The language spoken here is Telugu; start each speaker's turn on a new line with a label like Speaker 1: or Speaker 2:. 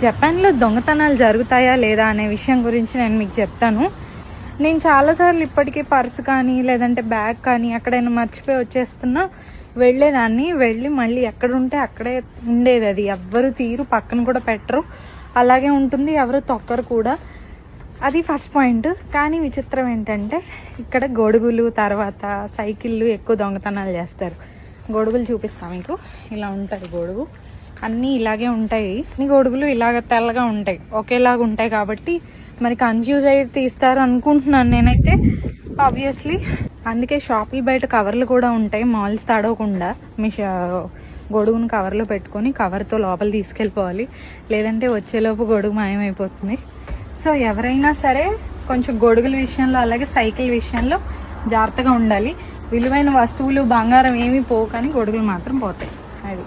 Speaker 1: జపాన్లో దొంగతనాలు జరుగుతాయా లేదా అనే విషయం గురించి నేను మీకు చెప్తాను. నేను చాలాసార్లు ఇప్పటికీ పర్సు కానీ లేదంటే బ్యాగ్ కానీ ఎక్కడైనా మర్చిపోయి వచ్చేస్తున్నా వెళ్ళేదాన్ని. వెళ్ళి మళ్ళీ ఎక్కడ ఉంటే అక్కడే ఉండేది. అది ఎవ్వరు తీరు, పక్కన కూడా పెట్టరు, అలాగే ఉంటుంది, ఎవరు తొక్కరు కూడా. అది ఫస్ట్ పాయింట్. కానీ విచిత్రం ఏంటంటే ఇక్కడ గొడుగులు తర్వాత సైకిళ్ళు ఎక్కువ దొంగతనాలు చేస్తారు. గొడుగులు చూపిస్తా మీకు. ఇలా ఉంటుంది గొడుగు, అన్నీ ఇలాగే ఉంటాయి. ఈ గొడుగులు ఇలాగ తెల్లగా ఉంటాయి, ఒకేలాగా ఉంటాయి కాబట్టి మరి కన్ఫ్యూజ్ అయ్యి తీస్తారు అనుకుంటున్నాను నేనైతే ఆబ్వియస్లీ. అందుకే షాపులు బయట కవర్లు కూడా ఉంటాయి, మాల్స్ తడవకుండా. మీ గొడుగును కవర్లో పెట్టుకొని కవర్తో లోపల తీసుకెళ్ళిపోవాలి, లేదంటే వచ్చేలోపు గొడుగు మాయమైపోతుంది. సో ఎవరైనా సరే కొంచెం గొడుగుల విషయంలో అలాగే సైకిల్ విషయంలో జాగ్రత్తగా ఉండాలి. విలువైన వస్తువులు బంగారం ఏమీ పోవు, కానీ గొడుగులు మాత్రం పోతాయి. అది